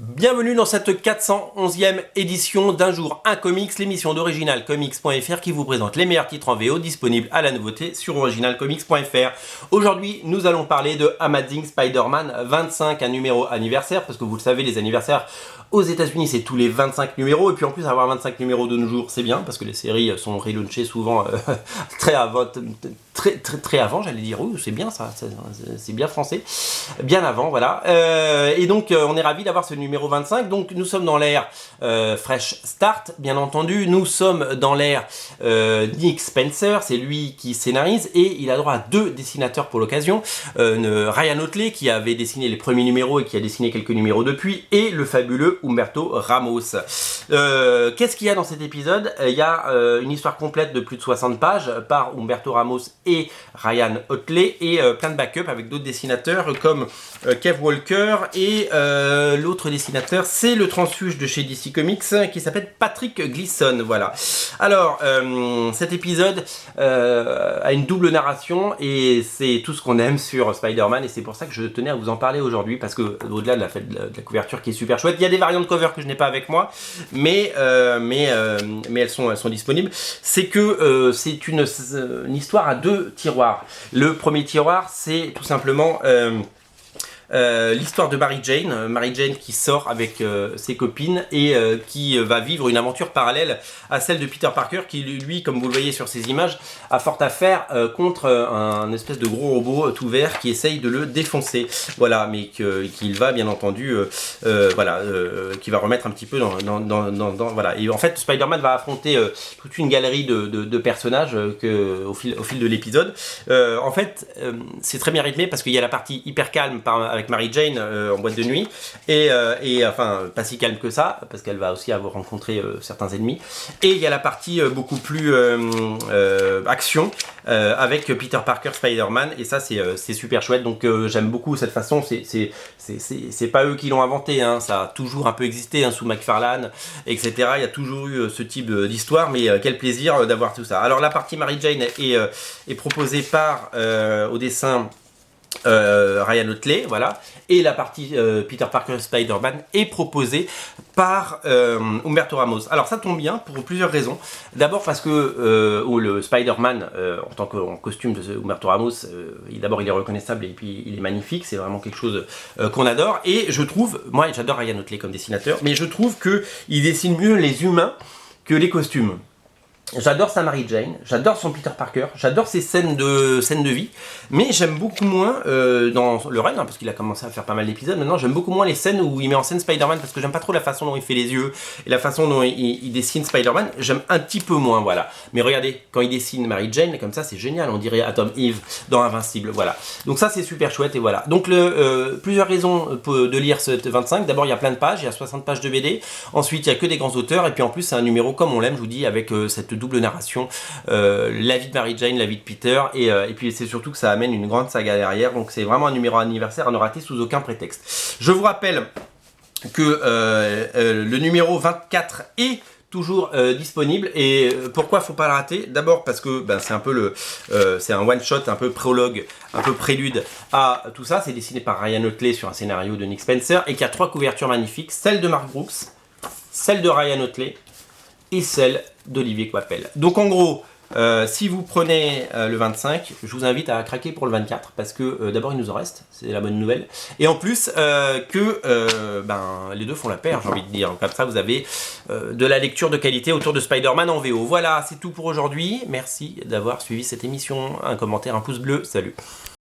Bienvenue dans cette 411e édition d'Un jour un comics, l'émission d'originalcomics.fr qui vous présente les meilleurs titres en VO disponibles à la nouveauté sur originalcomics.fr. Aujourd'hui, nous allons parler de Amazing Spider-Man 25, un numéro anniversaire, parce que vous le savez, les anniversaires aux États-Unis c'est tous les 25 numéros, et puis en plus avoir 25 numéros de nos jours c'est bien, parce que les séries sont relaunchées souvent très avant, j'allais dire, oui, c'est bien ça, c'est bien français, bien avant, voilà. Et donc on est ravis d'avoir ce numéro 25, donc nous sommes dans l'ère Fresh Start, bien entendu, nous sommes dans l'ère Nick Spencer, c'est lui qui scénarise, et il a droit à 2 dessinateurs pour l'occasion, Ryan Ottley qui avait dessiné les premiers numéros et qui a dessiné quelques numéros depuis, et le fabuleux Humberto Ramos. Qu'est-ce qu'il y a dans cet épisode? Il y a une histoire complète de plus de 60 pages par Humberto Ramos et Ryan Ottley, et plein de backups avec d'autres dessinateurs comme Kev Walker, et l'autre dessinateur c'est le transfuge de chez DC Comics qui s'appelle Patrick Gleason. Voilà. Alors cet épisode a une double narration et c'est tout ce qu'on aime sur Spider-Man, et c'est pour ça que je tenais à vous en parler aujourd'hui, parce que au-delà de la couverture qui est super chouette, il y a des variantes de cover que je n'ai pas avec moi, mais elles sont disponibles. C'est que c'est une histoire à 2 tiroirs. Le premier tiroir c'est tout simplement l'histoire de Mary Jane qui sort avec ses copines et qui va vivre une aventure parallèle à celle de Peter Parker, qui lui, comme vous le voyez sur ces images, a fort à faire contre un espèce de gros robot tout vert qui essaye de le défoncer, voilà, mais qu'il va bien entendu qui va remettre un petit peu dans voilà. Et en fait Spider-Man va affronter toute une galerie de personnages au fil de l'épisode. En fait c'est très bien rythmé parce qu'il y a la partie hyper calme avec Mary Jane en boîte de nuit, et enfin pas si calme que ça parce qu'elle va aussi avoir rencontré certains ennemis, et il y a la partie beaucoup plus action avec Peter Parker Spider-Man, et ça c'est super chouette. Donc j'aime beaucoup cette façon, c'est pas eux qui l'ont inventé, hein, ça a toujours un peu existé, hein, sous McFarlane, etc. Il y a toujours eu ce type d'histoire, mais quel plaisir d'avoir tout ça. Alors la partie Mary Jane est proposée par au dessin Ryan Ottley, voilà, et la partie Peter Parker Spider-Man est proposée par Humberto Ramos. Alors ça tombe bien pour plusieurs raisons. D'abord parce que le Spider-Man en costume de Humberto Ramos, d'abord il est reconnaissable et puis il est magnifique, c'est vraiment quelque chose qu'on adore, et je trouve, moi j'adore Ryan Ottley comme dessinateur, mais je trouve qu'il dessine mieux les humains que les costumes. J'adore sa Mary Jane, j'adore son Peter Parker, j'adore ses scènes de vie, mais j'aime beaucoup moins dans le run, hein, parce qu'il a commencé à faire pas mal d'épisodes maintenant, j'aime beaucoup moins les scènes où il met en scène Spider-Man, parce que j'aime pas trop la façon dont il fait les yeux et la façon dont il dessine Spider-Man, j'aime un petit peu moins, voilà. Mais regardez, quand il dessine Mary Jane comme ça, c'est génial, on dirait Atom Eve dans Invincible, voilà. Donc ça c'est super chouette, et voilà. Donc plusieurs raisons de lire ce 25, d'abord il y a plein de pages, il y a 60 pages de BD, ensuite il y a que des grands auteurs, et puis en plus c'est un numéro comme on l'aime, je vous dis, avec cette double narration, la vie de Mary Jane, la vie de Peter, et puis c'est surtout que ça amène une grande saga derrière, donc c'est vraiment un numéro anniversaire à ne rater sous aucun prétexte. Je vous rappelle que le numéro 24 est toujours disponible, et pourquoi faut pas le rater? D'abord parce que c'est un peu c'est un one shot, un peu prologue, un peu prélude à tout ça. C'est dessiné par Ryan Ottley sur un scénario de Nick Spencer, et qui a 3 couvertures magnifiques, celle de Mark Brooks, celle de Ryan Ottley et celle d'Olivier Coipel. Donc en gros, si vous prenez le 25, je vous invite à craquer pour le 24, parce que d'abord il nous en reste, c'est la bonne nouvelle, et en plus les deux font la paire, j'ai envie de dire. Comme ça vous avez de la lecture de qualité autour de Spider-Man en VO. Voilà, c'est tout pour aujourd'hui, merci d'avoir suivi cette émission, un commentaire, un pouce bleu, salut.